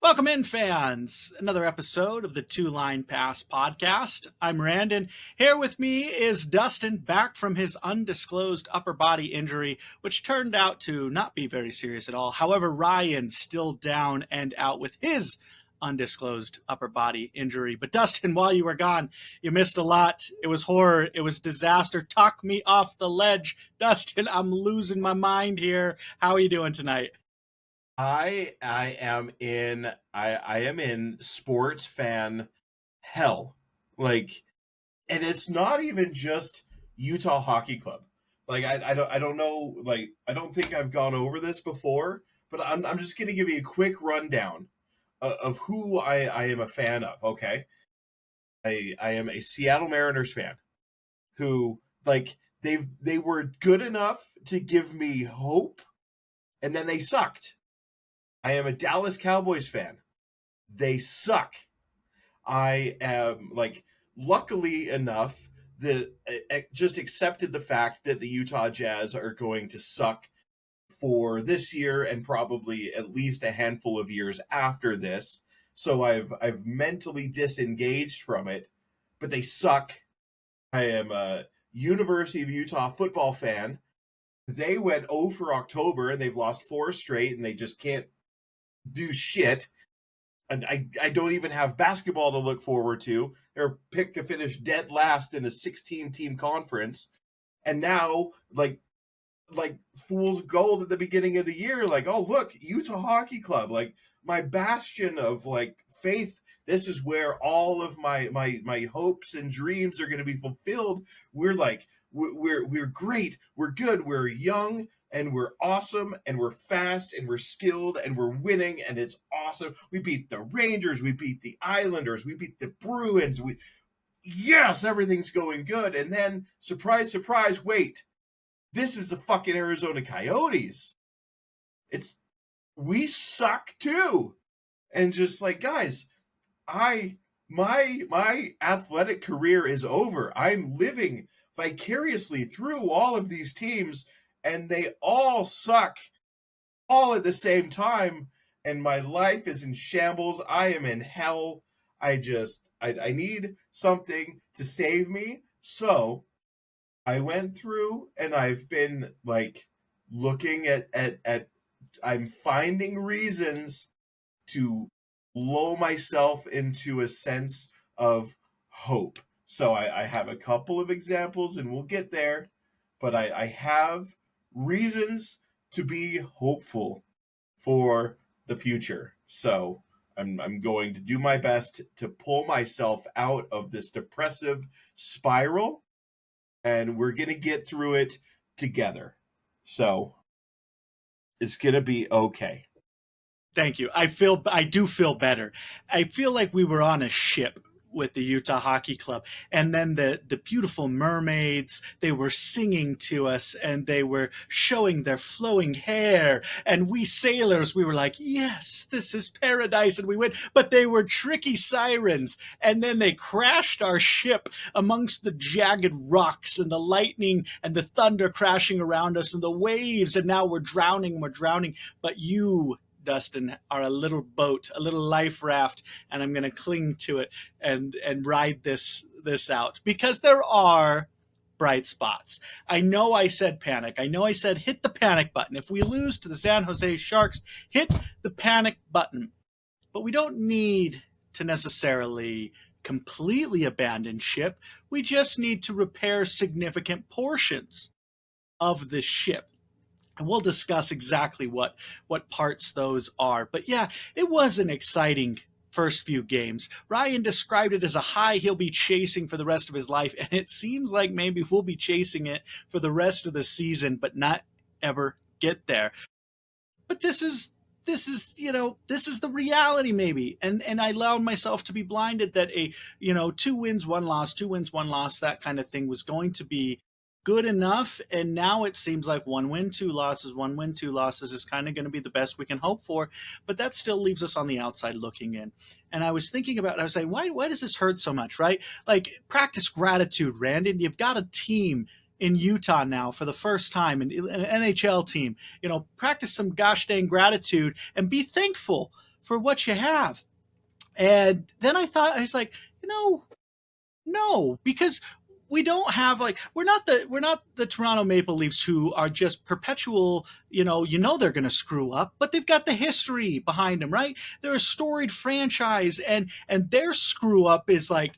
Welcome in, fans. Another episode of the Two Line Pass podcast. I'm Randon. Here with me is Dustin, back from his undisclosed upper body injury, which turned out to not be very serious at all. However, Ryan still down and out with his undisclosed upper body injury. But Dustin, while you were gone, you missed a lot. It was horror. It was disaster. Talk me off the ledge. Dustin, I'm losing my mind here. How are you doing tonight? I am in sports fan hell. Like, and it's not even just Utah Hockey Club. Like I don't know, like I don't think I've gone over this before, but I'm just gonna give you a quick rundown of who I am a fan of, okay? I am a Seattle Mariners fan who, like, they were good enough to give me hope, and then they sucked. I am a Dallas Cowboys fan. They suck. I am, like, luckily enough that I just accepted the fact that the Utah Jazz are going to suck for this year and probably at least a handful of years after this. So I've mentally disengaged from it, but they suck. I am a University of Utah football fan. They went 0 for October and they've lost four straight and they just can't do shit. And I don't even have basketball to look forward to. They're picked to finish dead last in a 16-team conference. And now, like fool's gold at the beginning of the year, like, oh, look, Utah Hockey Club, like my bastion of, like, faith. This is where all of my hopes and dreams are going to be fulfilled. We're like, we're great, we're good, we're young, and we're awesome, and we're fast, and we're skilled, and we're winning, and it's awesome. We beat the Rangers, we beat the Islanders, we beat the Bruins. Yes, everything's going good. And then, surprise, surprise, wait, this is the fucking Arizona Coyotes. We suck too. And just like, guys, my athletic career is over. I'm living vicariously through all of these teams, and they all suck all at the same time, and my life is in shambles. I am in hell. I need something to save me. So I went through and I've been, like, looking at I'm finding reasons to lull myself into a sense of hope. So I have a couple of examples and we'll get there, but I have reasons to be hopeful for the future. So I'm going to do my best to pull myself out of this depressive spiral, and we're going to get through it together. So it's going to be okay. Thank you. I do feel better. I feel like we were on a ship with the Utah Hockey Club, and then the beautiful mermaids, they were singing to us and they were showing their flowing hair, and we sailors, we were like, yes, this is paradise, and we went, but they were tricky sirens, and then they crashed our ship amongst the jagged rocks and the lightning and the thunder crashing around us and the waves, and now we're drowning, but you, Dustin, are a little boat, a little life raft, and I'm going to cling to it and ride this out, because there are bright spots. I know I said panic. I know I said hit the panic button. If we lose to the San Jose Sharks, hit the panic button. But we don't need to necessarily completely abandon ship. We just need to repair significant portions of the ship. And we'll discuss exactly what parts those are. But yeah, it was an exciting first few games. Ryan described it as a high he'll be chasing for the rest of his life, and it seems like maybe we'll be chasing it for the rest of the season, but not ever get there. But this is the reality, maybe. And I allowed myself to be blinded that a 2 wins, 1 loss, 2 wins, 1 loss, that kind of thing was going to be good enough. And now it seems like 1 win, 2 losses, 1 win, 2 losses is kind of going to be the best we can hope for. But that still leaves us on the outside looking in. And I was thinking about it. I was saying, why does this hurt so much, right? Like, practice gratitude, Randon. You've got a team in Utah now for the first time, an NHL team. Practice some gosh dang gratitude and be thankful for what you have. And then I was like, no, because we don't have like we're not the Toronto Maple Leafs who are just perpetual, they're going to screw up, but they've got the history behind them, right? They're a storied franchise, and their screw up is like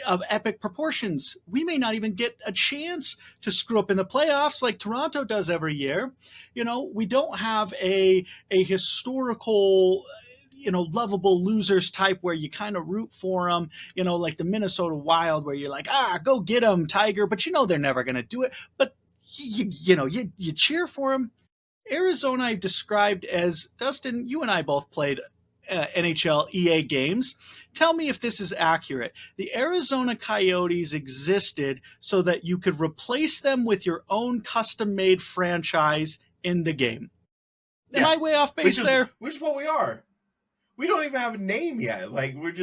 of epic proportions. We may not even get a chance to screw up in the playoffs like Toronto does every year. We don't have a historical, lovable losers type where you kind of root for them, like the Minnesota Wild, where you're like, go get them, Tiger, but they're never going to do it. But you cheer for them. Arizona I described as, Dustin, you and I both played NHL EA games. Tell me if this is accurate. The Arizona Coyotes existed so that you could replace them with your own custom made franchise in the game. Am I Yes, way off base there? which is what we are. We don't even have a name yet. Like we're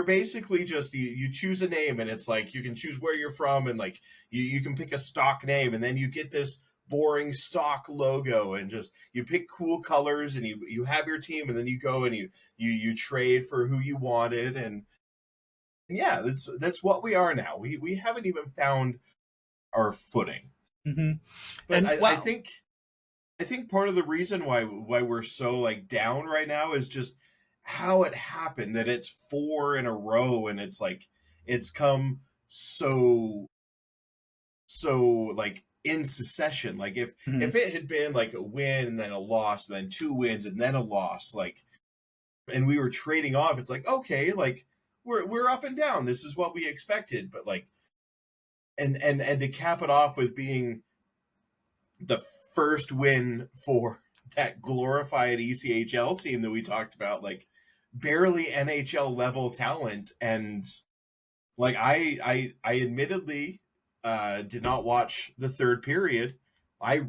basically just you choose a name, and it's like you can choose where you're from, and like you can pick a stock name, and then you get this boring stock logo, and just you pick cool colors, and you have your team, and then you go and you trade for who you wanted, and yeah, that's what we are now. We haven't even found our footing. Mm-hmm. But I think part of the reason why we're so like down right now is just how it happened that it's 4 in a row, and it's like it's come so like in succession. Like Mm-hmm. if it had been like a win and then a loss, and then 2 wins and then a loss, like, and we were trading off, it's like, okay, like we're up and down. This is what we expected, but like and to cap it off with being the first win for that glorified ECHL team that we talked about, like barely NHL level talent. And like I admittedly did not watch the third period. I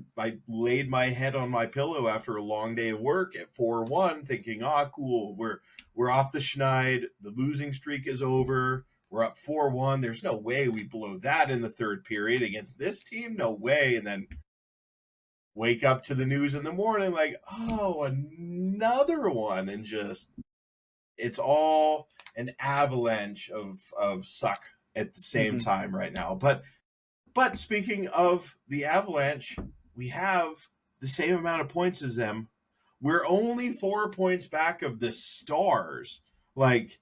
laid my head on my pillow after a long day of work at 4-1, thinking, cool, we're off the schneid, the losing streak is over, we're up 4-1. There's no way we blow that in the third period against this team, no way. And then wake up to the news in the morning like, another one, and just it's all an avalanche of suck at the same Mm-hmm. time right now. But speaking of the Avalanche, we have the same amount of points as them. We're only 4 points back of the Stars. Like,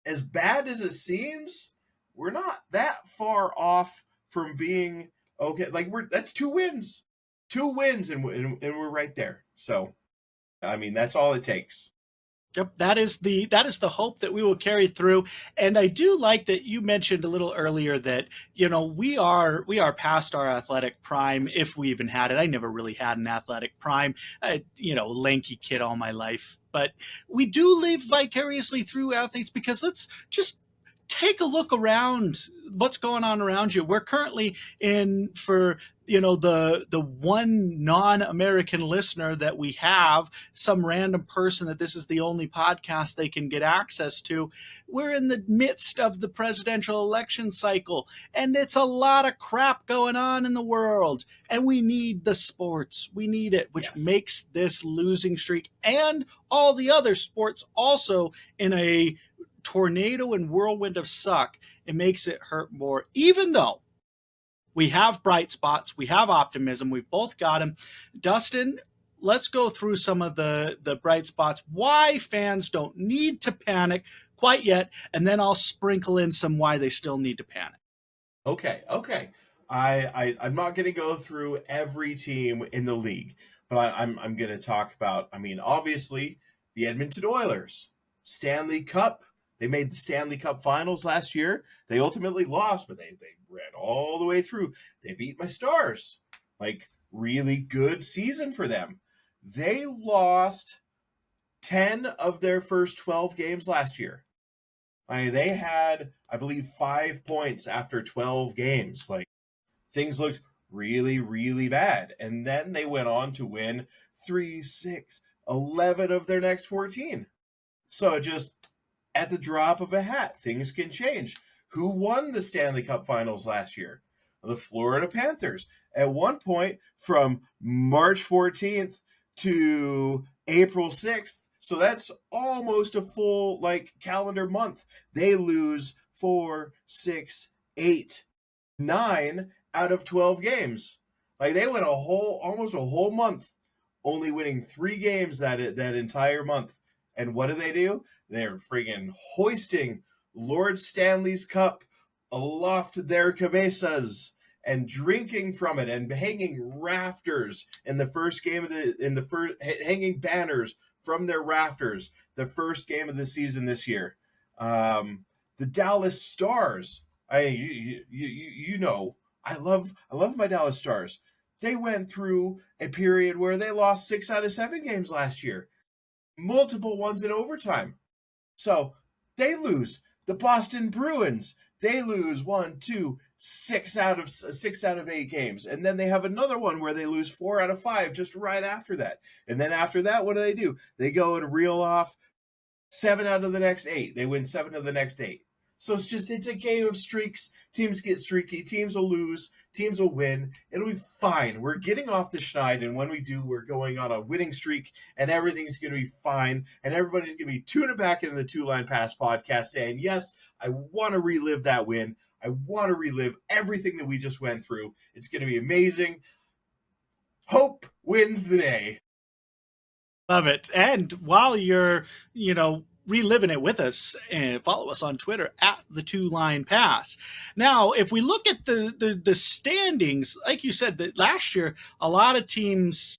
as bad as it seems, we're not that far off from being okay. Like, that's 2 wins. 2 wins, and we're right there. So, I mean, that's all it takes. Yep, that is the hope that we will carry through. And I do like that you mentioned a little earlier that we are past our athletic prime, if we even had it. I never really had an athletic prime, lanky kid all my life. But we do live vicariously through athletes, because let's just take a look around what's going on around you. We're currently in, for the one non-American listener that we have, some random person that this is the only podcast they can get access to. We're in the midst of the presidential election cycle, and it's a lot of crap going on in the world, and we need the sports. We need it, which Yes. makes this losing streak and all the other sports also in a tornado and whirlwind of suck. It makes it hurt more, even though we have bright spots, we have optimism, we've both got them. Dustin, let's go through some of the bright spots, why fans don't need to panic quite yet, and then I'll sprinkle in some why they still need to panic. Okay. I'm not going to go through every team in the league, but I'm going to talk about. I mean, obviously, the Edmonton Oilers, Stanley Cup. They made the Stanley Cup Finals last year. They ultimately lost, but they ran all the way through. They beat my Stars. Like, really good season for them. They lost 10 of their first 12 games last year. I mean, they had, I believe, 5 points after 12 games. Like, things looked really, really bad. And then they went on to win 3, 6, 11 of their next 14. So just at the drop of a hat, things can change. Who won the Stanley Cup Finals last year? The Florida Panthers. At one point, from March 14th to April 6th, so that's almost a full like calendar month. They lose 4, 6, 8, 9 out of 12 games. Like they went almost a whole month only winning 3 games that entire month. And what do? They're friggin' hoisting Lord Stanley's Cup aloft their cabezas and drinking from it and hanging rafters in the first game of the first hanging banners from their rafters the first game of the season this year. The Dallas Stars, you know, I love my Dallas Stars. They went through a period where they lost 6 out of 7 games last year, multiple ones in overtime. So they lose. The Boston Bruins, they lose 6 out of 8 games, and then they have another one where they lose 4 out of 5 just right after that. And then after that, what do? They go and reel off 7 out of the next 8. They win 7 of the next 8. So it's a game of streaks. Teams get streaky. Teams will lose. Teams will win. It'll be fine. We're getting off the schneid, and when we do, we're going on a winning streak, and everything's going to be fine. And everybody's going to be tuning back into the Two Line Pass podcast, saying, "Yes, I want to relive that win. I want to relive everything that we just went through. It's going to be amazing. Hope wins the day." Love it. And while you're, reliving it with us, and follow us on Twitter at the Two Line Pass. Now, if we look at the standings, like you said, that last year a lot of teams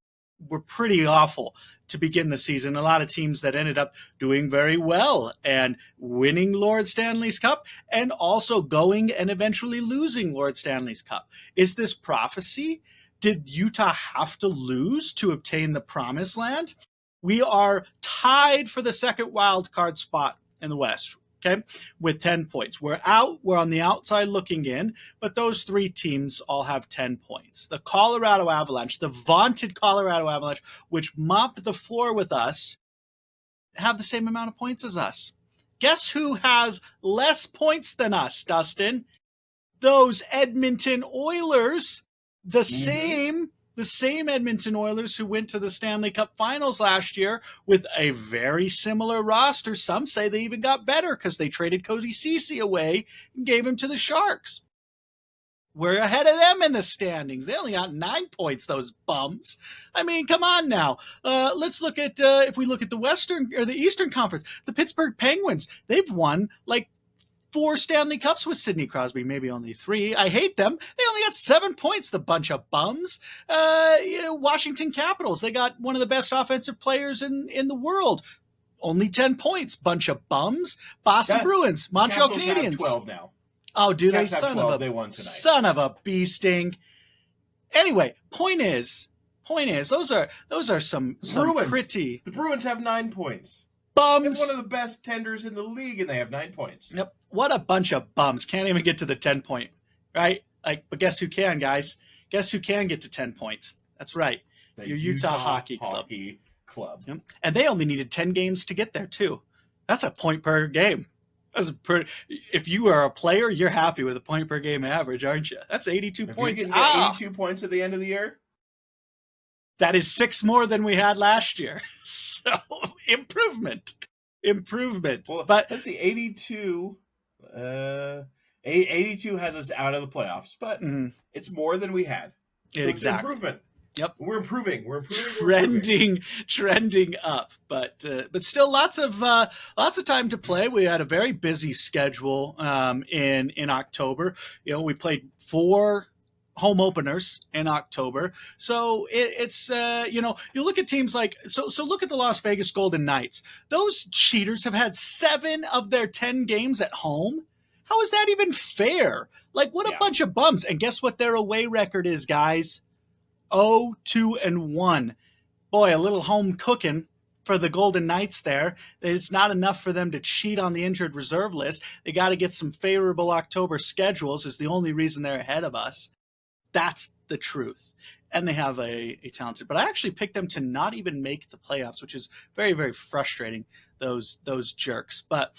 were pretty awful to begin the season. A lot of teams that ended up doing very well and winning Lord Stanley's Cup, and also going and eventually losing Lord Stanley's Cup. Is this prophecy? Did Utah have to lose to obtain the promised land? We are tied for the second wild card spot in the West, okay, with 10 points. We're on the outside looking in, but those 3 teams all have 10 points. The Colorado Avalanche, the vaunted Colorado Avalanche, which mopped the floor with us, have the same amount of points as us. Guess who has less points than us, Dustin? Those Edmonton Oilers, the same Edmonton Oilers who went to the Stanley Cup Finals last year with a very similar roster. Some say they even got better because they traded Cody Ceci away and gave him to the Sharks. We're ahead of them in the standings. They only got 9 points, those bums. I mean, come on now. Let's look at, if we look at the Western or the Eastern Conference, the Pittsburgh Penguins, they've won like 4 Stanley Cups with Sidney Crosby, maybe only 3. I hate them. They only got 7 points, the bunch of bums. Washington Capitals, they got one of the best offensive players in the world. Only 10 points, bunch of bums. Boston Bruins, Montreal Canadiens. Have 12 now. Oh, do they? Caps have 12. They won tonight. Son of a bee sting. Anyway, point is, those are some Bruins. Pretty. The Bruins have 9 points. Bums. They're one of the best tenders in the league, and they have 9 points. Yep. What a bunch of bums. Can't even get to the 10 point, right? But guess who can, guys? Guess who can get to 10 points? That's right. Your Utah Hockey Club. Yep. And they only needed 10 games to get there, too. That's a point per game. If you are a player, you're happy with a point per game average, aren't you? That's 82 points. You can get 82 points at the end of the year? That is 6 more than we had last year. So improvement. Well, but let's see, 82. 82 has us out of the playoffs, but it's more than we had. So exactly. It's improvement. Yep, we're improving. Trending up, but still lots of time to play. We had a very busy schedule in October. We played 4 home openers in October. So it's you look at teams like, so look at the Las Vegas Golden Knights. Those cheaters have had 7 of their 10 games at home. How is that even fair? Like, what a bunch of bums. And guess what their away record is, guys? 0-2-1. Boy, a little home cooking for the Golden Knights there. It's not enough for them to cheat on the injured reserve list. They got to get some favorable October schedules is the only reason they're ahead of us. That's the truth. And they have a talented, but I actually picked them to not even make the playoffs, which is very, very frustrating, those jerks. But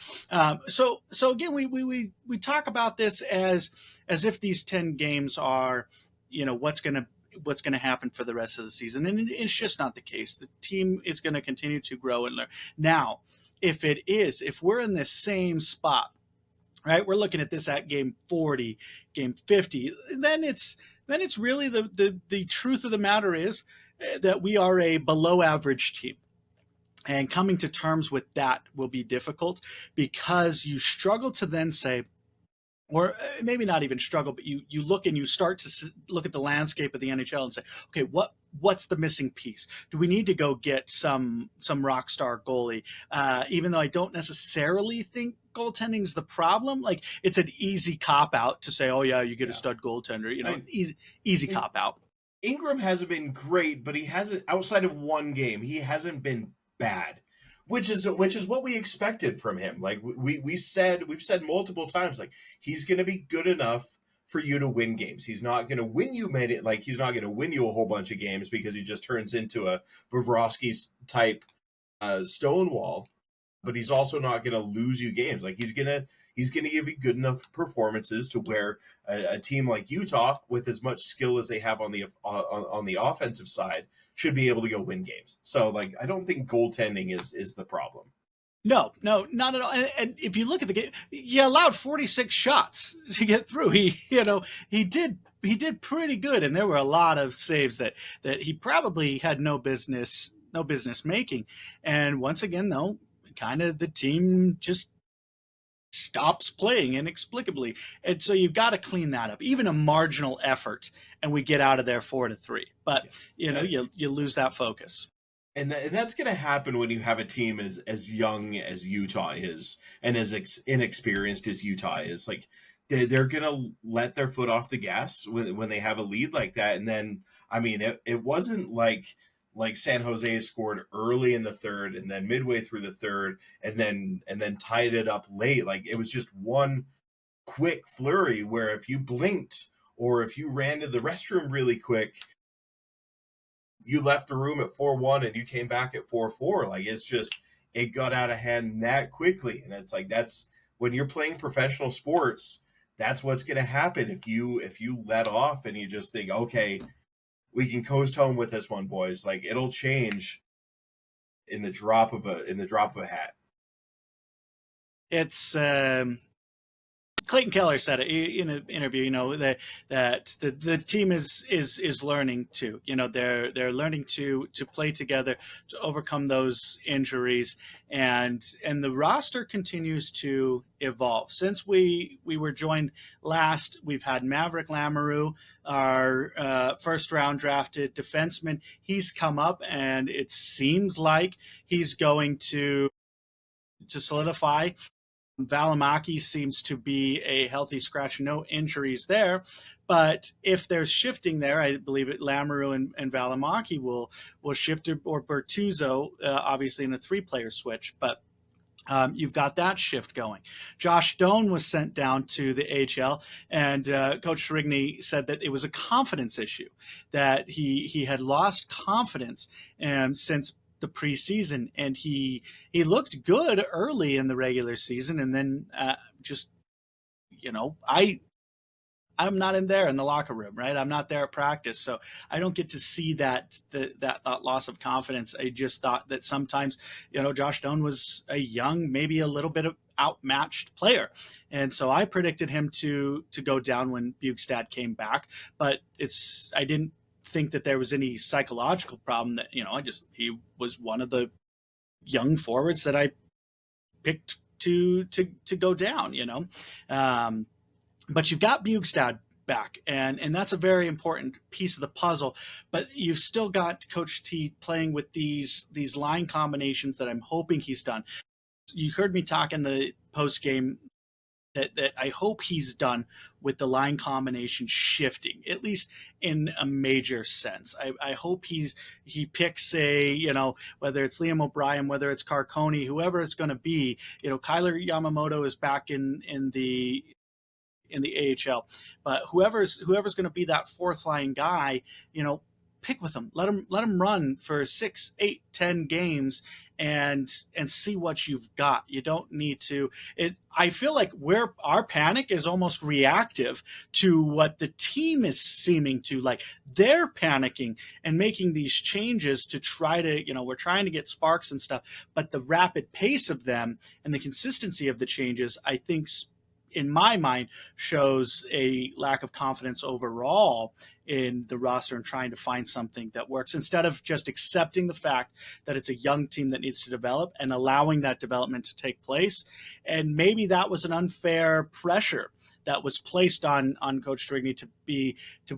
so again, we talk about this as if these 10 games are, what's going to what's going to happen for the rest of the season, and it's just not the case. The team is going to continue to grow and learn. Now, if we're in the same spot, right? We're looking at this at game 40, game 50. Then it's really the truth of the matter is that we are a below average team. And coming to terms with that will be difficult because you struggle to then say, or maybe not even struggle, but you look and you start to look at the landscape of the NHL and say, okay, what's the missing piece? Do we need to go get some rock star goalie? Even though I don't necessarily think goaltending is the problem, like it's an easy cop out to say, oh yeah, you get a Yeah. stud goaltender. Easy cop out. Ingram hasn't been great, but he hasn't, outside of one game, he hasn't been bad, which is what we expected from him. Like we've said multiple times, like he's going to be good enough for you to win games. He's not going to win you he's not going to win you a whole bunch of games because he just turns into a Bobrovsky type Stonewall, but he's also not going to lose you games. Like he's gonna give you good enough performances to where a team like Utah, with as much skill as they have on the offensive side, should be able to go win games. So like I don't think goaltending is the problem. No, not at all. And if you look at the game, he allowed 46 shots to get through. He did pretty good, and there were a lot of saves that he probably had no business making. And once again, though, kind of the team just stops playing inexplicably, and so you've got to clean that up. Even a marginal effort, and we get out of there 4-3. But you lose that focus. And that's going to happen when you have a team as young as Utah is and as inexperienced as Utah is. Like they're going to let their foot off the gas when they have a lead like that. And then, I mean, it wasn't like San Jose scored early in the third and then midway through the third and then tied it up late. Like it was just one quick flurry where if you blinked or if you ran to the restroom really quick, you left the room at 4-1 and you came back at 4-4. Like it got out of hand that quickly. And it's like, that's when you're playing professional sports, that's what's going to happen. If you let off and you just think, okay, we can coast home with this one, boys. Like it'll change in the drop of a hat. It's Clayton Keller said it in an interview, that the team is learning to, they're learning to play together to overcome those injuries, and the roster continues to evolve. Since we were joined last, we've had Maverick Lamoureux, our first round drafted defenseman. He's come up, and it seems like he's going to solidify. Valimaki seems to be a healthy scratch, no injuries there. But if there's shifting there, I believe it Lamoureux and Valimaki will shift, or Bertuzzo, obviously in a 3-player switch. But you've got that shift going. Josh Doan was sent down to the AHL, and Coach Rigney said that it was a confidence issue, that he had lost confidence since the preseason, and he looked good early in the regular season, and then I'm not in there in the locker room, right? I'm not there at practice, so I don't get to see that loss of confidence. I just thought that sometimes, Josh Doan was a young, maybe a little bit of outmatched player, and so I predicted him to go down when Bjugstad came back. But I didn't think that there was any psychological problem. That he was one of the young forwards that I picked to go down. But you've got Bjugstad back, and that's a very important piece of the puzzle. But you've still got Coach T playing with these line combinations that I'm hoping he's done. You heard me talk in the post game that I hope he's done with the line combination shifting, at least in a major sense. I hope he picks whether it's Liam O'Brien, whether it's Carcone, whoever it's going to be. Kyler Yamamoto is back in the AHL, but whoever's going to be that fourth line guy, pick with them. Let them run for 6, 8, 10 games and see what you've got. You don't need to. I feel like our panic is almost reactive to what the team is seeming to like. They're panicking and making these changes to try to, we're trying to get sparks and stuff, but the rapid pace of them and the consistency of the changes, I think, in my mind, shows a lack of confidence overall in the roster and trying to find something that works instead of just accepting the fact that it's a young team that needs to develop and allowing that development to take place. And maybe that was an unfair pressure that was placed on Coach Trigny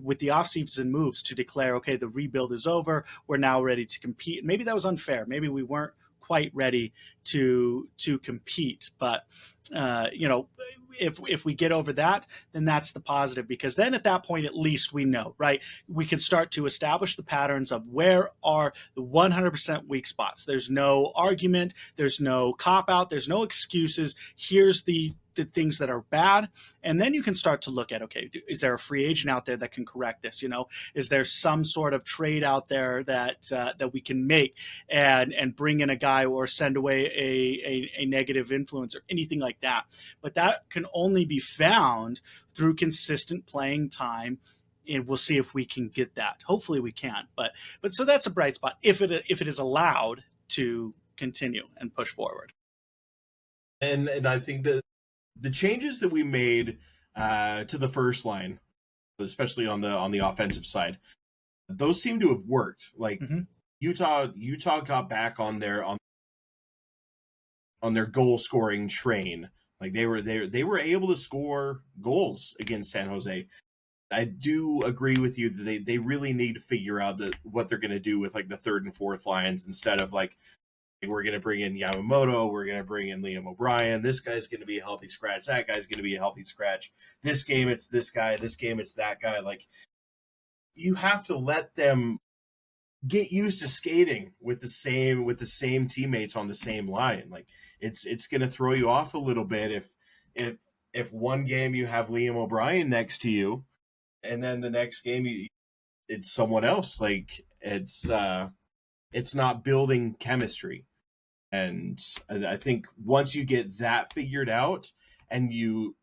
with the offseason moves to declare, okay, the rebuild is over. We're now ready to compete. Maybe that was unfair. Maybe we weren't quite ready to compete. But if we get over that, then that's the positive, because then at that point, at least we know, right? We can start to establish the patterns of where are the 100% weak spots. There's no argument. There's no cop out. There's no excuses. Here's the things that are bad. And then you can start to look at, okay, is there a free agent out there that can correct this? Is there some sort of trade out there that we can make and bring in a guy or send away a negative influence or anything like that? But that can only be found through consistent playing time. And we'll see if we can get that. Hopefully we can. But so that's a bright spot if it is allowed to continue and push forward. And I think that the changes that we made to the first line, especially on the offensive side, those seem to have worked. Like Utah got back on their goal scoring train. Like they were able to score goals against San Jose. I do agree with you that they really need to figure out what they're going to do with like the third and fourth lines, instead of like, we're going to bring in Yamamoto, we're going to bring in Liam O'Brien, this guy's going to be a healthy scratch, that guy's going to be a healthy scratch, this game it's this guy, this game it's that guy. Like, you have to let them get used to skating with the same teammates on the same line. Like, it's going to throw you off a little bit if one game you have Liam O'Brien next to you, and then the next game it's someone else. Like, it's not building chemistry. And I think once you get that figured out, and you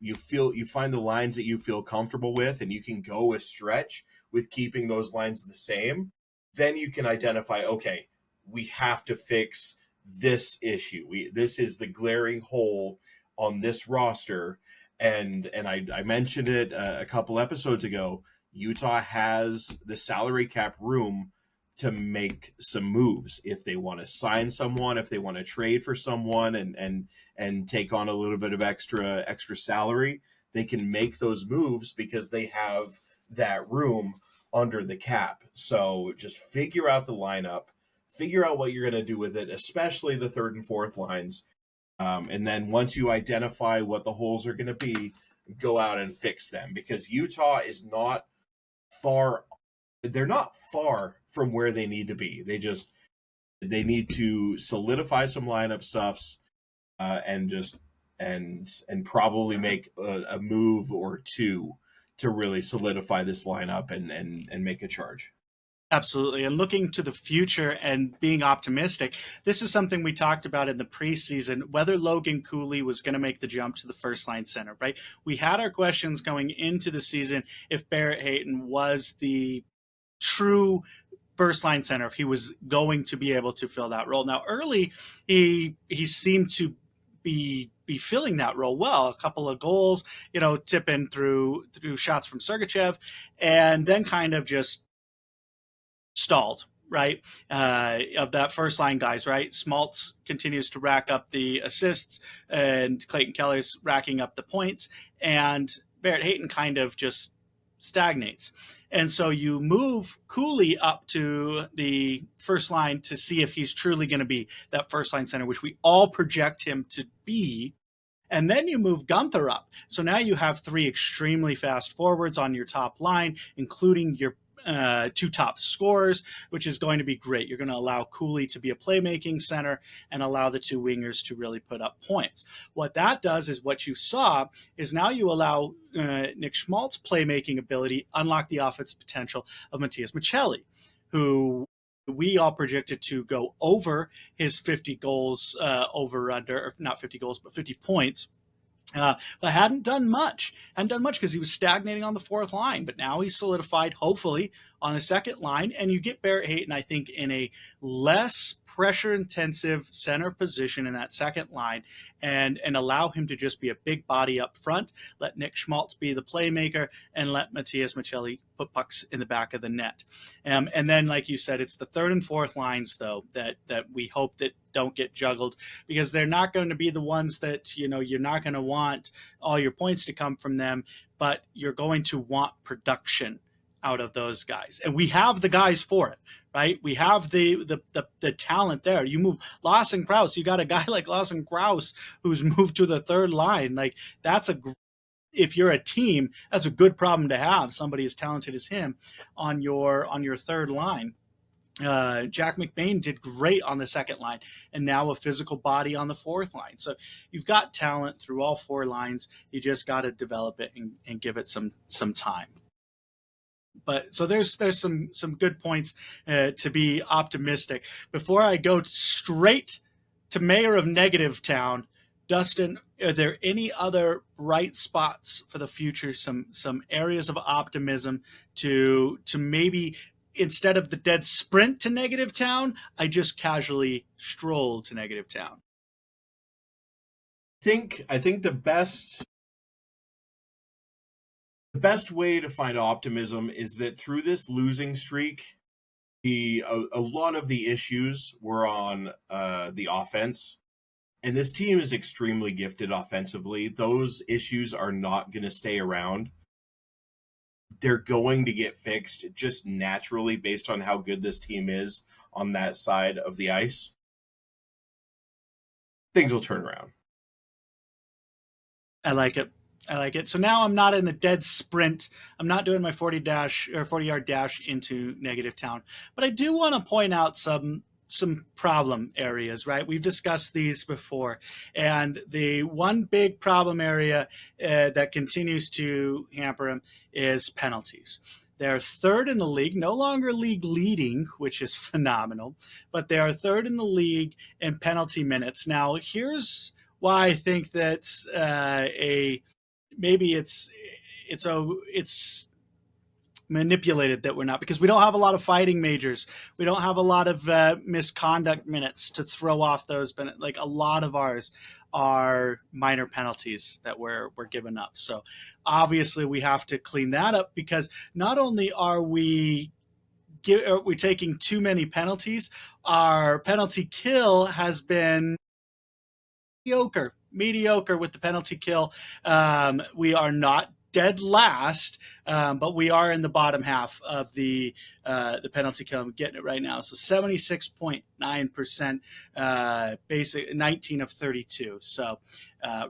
find the lines that you feel comfortable with, and you can go a stretch with keeping those lines the same, then you can identify, okay, we have to fix this issue. This is the glaring hole on this roster. And I mentioned it a couple episodes ago. Utah has the salary cap room to make some moves if they want to sign someone, if they want to trade for someone and take on a little bit of extra salary. They can make those moves because they have that room under the cap. So just figure out the lineup, figure out what you're going to do with it, especially the third and fourth lines. And then once you identify what the holes are going to be, go out and fix them, because Utah is not far. They're not far from where they need to be. They need to solidify some lineup stuffs, and probably make a move or two to really solidify this lineup and make a charge. Absolutely. And looking to the future and being optimistic, this is something we talked about in the preseason, whether Logan Cooley was going to make the jump to the first line center, right? We had our questions going into the season if Barrett Hayton was the true first line center, if he was going to be able to fill that role. Now, early, he seemed to be filling that role well. A couple of goals, tipping through shots from Sergachev, and then kind of just stalled, right? Of that first line guys, right? Schmaltz continues to rack up the assists, and Clayton Keller's racking up the points, and Barrett Hayton kind of just stagnates. And so you move Cooley up to the first line to see if he's truly going to be that first line center, which we all project him to be. And then you move Gunther up. So now you have three extremely fast forwards on your top line, including your two top scorers, which is going to be great. You're going to allow Cooley to be a playmaking center and allow the two wingers to really put up points. What that does is what you saw is now you allow Nick Schmaltz's playmaking ability unlock the offensive potential of Matias Maccelli. who we all projected to go over his 50 goals over under, or not 50 goals, but 50 points. But hadn't done much. Hadn't done much because he was stagnating on the fourth line. But now he's solidified, hopefully, on the second line. And you get Barrett Hayton, I think, in a less pressure intensive center position in that second line and allow him to just be a big body up front. Let Nick Schmaltz be the playmaker and let Matthias Michelli put pucks in the back of the net. And then, like you said, it's the third and fourth lines, though, that we hope that don't get juggled, because they're not going to be the ones that, you're not going to want all your points to come from them, but you're going to want production out of those guys. And we have the guys for it, right? We have the talent there. You move Lawson Krause, you got a guy like Lawson Krause who's moved to the third line. Like, that's if you're a team, that's a good problem to have, somebody as talented as him on your third line. Jack McBain did great on the second line, and now a physical body on the fourth line. So you've got talent through all four lines. You just got to develop it and give it some time. But so there's some good points to be optimistic. Before I go straight to Mayor of Negative Town, Dustin, are there any other bright spots for the future? Some areas of optimism to maybe, instead of the dead sprint to Negative Town, I just casually stroll to Negative Town. I think the best way to find optimism is that through this losing streak, a lot of the issues were on the offense. And this team is extremely gifted offensively. Those issues are not going to stay around. They're going to get fixed just naturally based on how good this team is on that side of the ice. Things will turn around. I like it. So now I'm not in the dead sprint. I'm not doing my 40-yard dash into Negative Town. But I do want to point out some problem areas, right? We've discussed these before. And the one big problem area that continues to hamper him is penalties. They're third in the league, no longer league leading, which is phenomenal, but they are third in the league in penalty minutes. Now, here's why I think that's maybe it's manipulated that we're not, because we don't have a lot of fighting majors. We don't have a lot of misconduct minutes to throw off those. Like, a lot of ours are minor penalties that we're giving up. So obviously we have to clean that up, because not only are we taking too many penalties, our penalty kill has been mediocre with the penalty kill. We are not dead last, but we are in the bottom half of the penalty kill. I'm getting it right now. So 76.9%, basic 19 of 32. So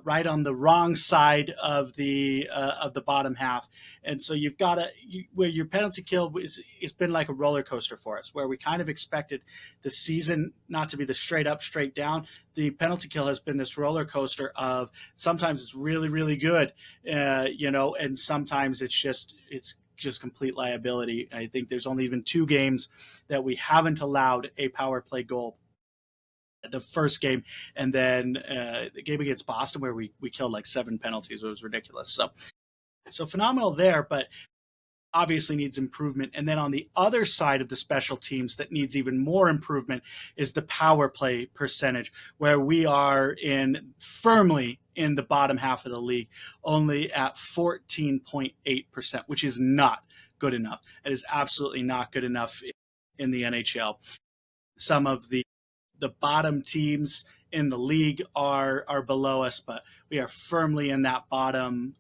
right on the wrong side of the bottom half. And so you've got where your penalty kill it's been like a roller coaster for us, where we kind of expected the season not to be the straight up, straight down. The penalty kill has been this roller coaster of sometimes it's really, really good, and sometimes it's just complete liability. I think there's only been 2 games that we haven't allowed a power play goal. The first game, and then the game against Boston, where we killed like 7 penalties. It was ridiculous. So phenomenal there, but obviously needs improvement. And then on the other side of the special teams that needs even more improvement is the power play percentage, where we are firmly in the bottom half of the league, only at 14.8%, which is not good enough. It is absolutely not good enough in the NHL. Some of the bottom teams in the league are below us, but we are firmly in that bottom.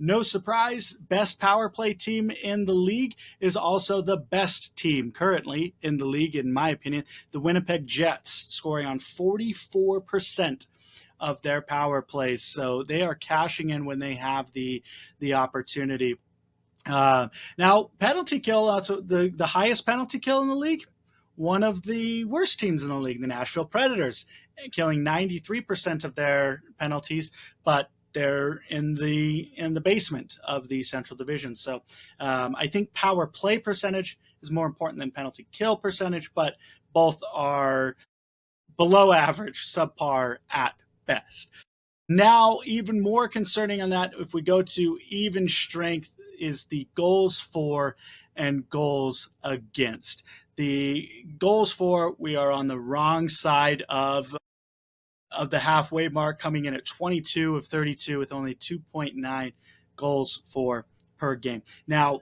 No surprise, best power play team in the league is also the best team currently in the league, in my opinion, the Winnipeg Jets, scoring on 44% of their power plays. So they are cashing in when they have the opportunity. Now, penalty kill, also the highest penalty kill in the league, one of the worst teams in the league, the Nashville Predators, killing 93% of their penalties, but they're in the basement of the Central Division. So I think power play percentage is more important than penalty kill percentage, but both are below average, subpar at best. Now, even more concerning on that, if we go to even strength, is the goals for and goals against. The goals for, we are on the wrong side of the halfway mark, coming in at 22 of 32 with only 2.9 goals for per game. Now,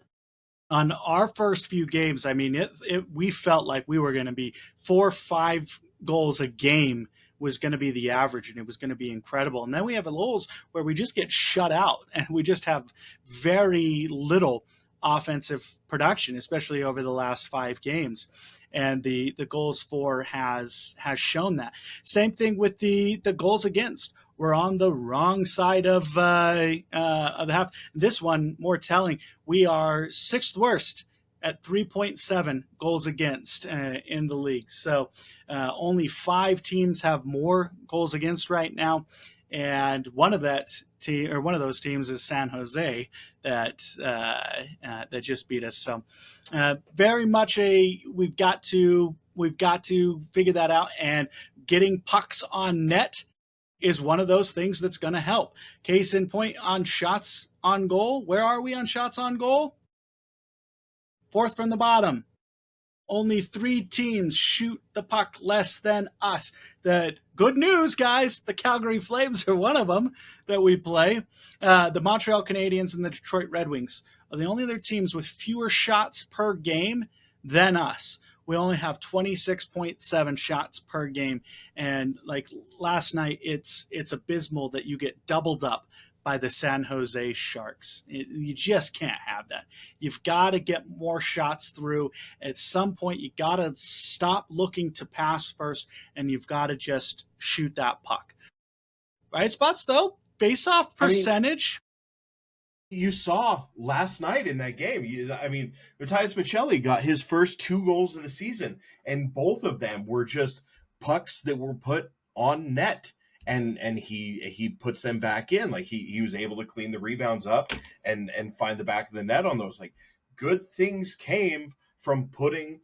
on our first few games, I mean, we felt like we were going to be 4 or 5 goals a game was going to be the average, and it was going to be incredible. And then we have goals where we just get shut out, and we just have very little offensive production, especially over the last 5 games. And the goals for has shown that. Same thing with the goals against. We're on the wrong side of the half. This one, more telling, we are 6th worst at 3.7 goals against in the league. So only 5 teams have more goals against right now, and one of those teams is San Jose that just beat us. So very much we've got to figure that out, and getting pucks on net is one of those things that's going to help. Case in point, on shots on goal. Where are we on shots on goal? 4th from the bottom. Only 3 teams shoot the puck less than us. The good news, guys, the Calgary Flames are one of them that we play. The Montreal Canadiens and the Detroit Red Wings are the only other teams with fewer shots per game than us. We only have 26.7 shots per game. And like last night, it's abysmal that you get doubled up by the San Jose Sharks. You just can't have that. You've got to get more shots through. At some point, you got to stop looking to pass first, and you've got to just shoot that puck. Right spots, though. Face-off percentage. You saw last night in that game. Matthias Michelli got his first 2 goals of the season, and both of them were just pucks that were put on net. And he puts them back in. Like he was able to clean the rebounds up and find the back of the net on those. Like, good things came from putting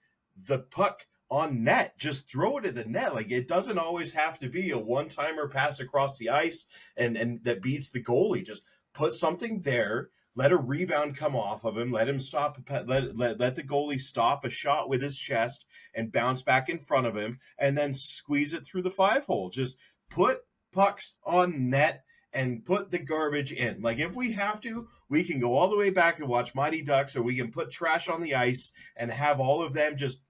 the puck on net. Just throw it at the net. Like, it doesn't always have to be a one-timer pass across the ice and that beats the goalie. Just put something there. Let a rebound come off of him. Let him stop. Let the goalie stop a shot with his chest and bounce back in front of him, and then squeeze it through the 5-hole. Just put pucks on net and put the garbage in. Like, if we have to, we can go all the way back and watch Mighty Ducks, or we can put trash on the ice and have all of them just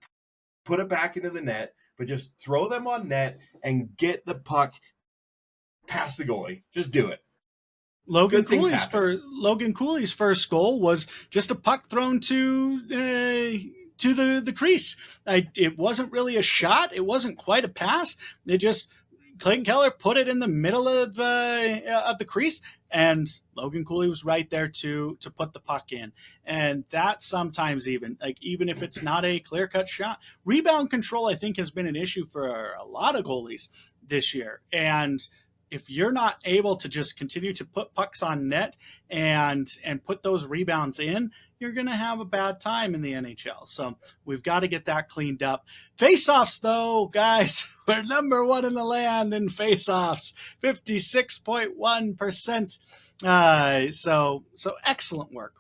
put it back into the net, but just throw them on net and get the puck past the goalie. Just do it. Logan Cooley's first goal was just a puck thrown to the crease. It wasn't really a shot. It wasn't quite a pass. Clayton Keller put it in the middle of the crease, and Logan Cooley was right there to put the puck in. And that sometimes even if it's not a clear-cut shot, rebound control, I think, has been an issue for a lot of goalies this year. And if you're not able to just continue to put pucks on net and put those rebounds in, you're going to have a bad time in the NHL. So we've got to get that cleaned up. Face-offs, though, guys, we're number 1 in the land in face-offs, 56.1%. So excellent work.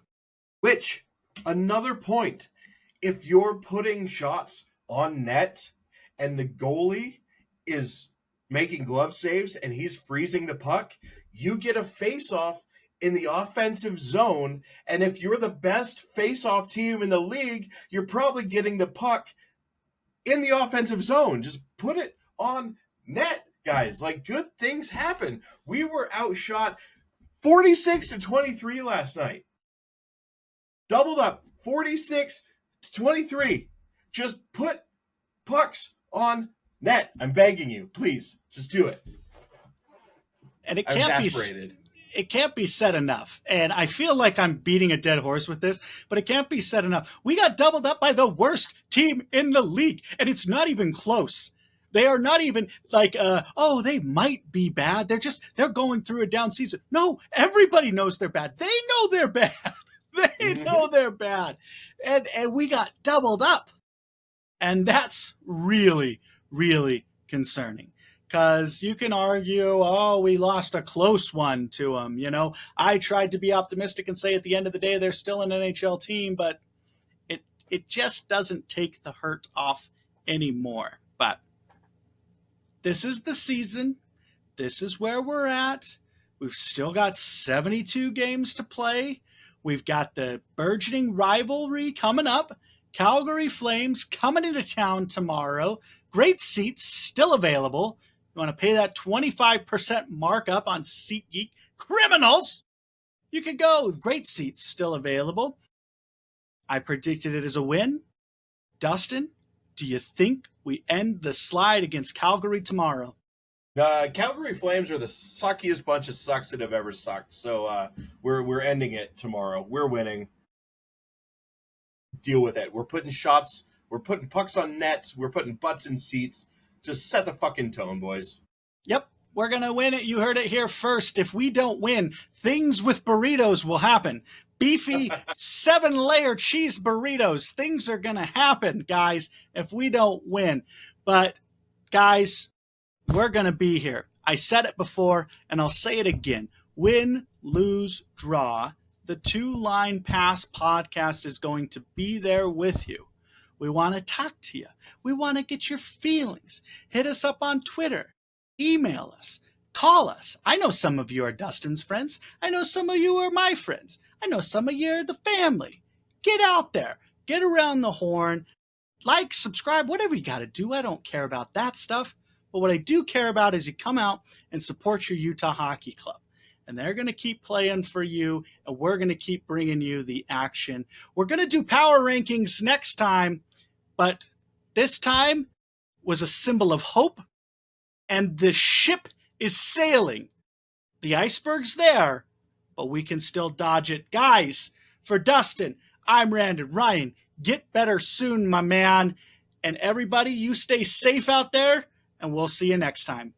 Which, another point, if you're putting shots on net and the goalie is making glove saves and he's freezing the puck, you get a face-off in the offensive zone, and if you're the best face-off team in the league, you're probably getting the puck in the offensive zone. Just put it on net, guys. Like, good things happen. We were outshot 46-23 last night. Doubled up, 46-23. Just put pucks on net. I'm begging you, please, just do it. And it can't be said enough. And I feel like I'm beating a dead horse with this, but it can't be said enough. We got doubled up by the worst team in the league, and it's not even close. They are not even like, they might be bad. They're going through a down season. No, everybody knows they're bad. They know they're bad. They know they're bad. and we got doubled up. And that's really, really concerning. Because you can argue, oh, we lost a close one to them. You know, I tried to be optimistic and say at the end of the day, they're still an NHL team, but it just doesn't take the hurt off anymore. But this is the season. This is where we're at. We've still got 72 games to play. We've got the burgeoning rivalry coming up. Calgary Flames coming into town tomorrow. Great seats still available. You want to pay that 25% markup on SeatGeek? Criminals! You could go. Great seats still available. I predicted it as a win. Dustin, do you think we end the slide against Calgary tomorrow? The Calgary Flames are the suckiest bunch of sucks that have ever sucked. So we're ending it tomorrow. We're winning. Deal with it. We're putting shots. We're putting pucks on nets. We're putting butts in seats. Just set the fucking tone, boys. Yep, we're going to win it. You heard it here first. If we don't win, things with burritos will happen. Beefy 7-layer cheese burritos. Things are going to happen, guys, if we don't win. But, guys, we're going to be here. I said it before, and I'll say it again. Win, lose, draw. The Two Line Pass podcast is going to be there with you. We want to talk to you. We want to get your feelings. Hit us up on Twitter. Email us. Call us. I know some of you are Dustin's friends. I know some of you are my friends. I know some of you are the family. Get out there. Get around the horn. Like, subscribe, whatever you got to do. I don't care about that stuff. But what I do care about is you come out and support your Utah Hockey Club. And they're going to keep playing for you, and we're going to keep bringing you the action. We're going to do power rankings next time, but this time was a symbol of hope, and the ship is sailing. The iceberg's there, but we can still dodge it. Guys, for Dustin, I'm Randon. Ryan, get better soon, my man. And everybody, you stay safe out there, and we'll see you next time.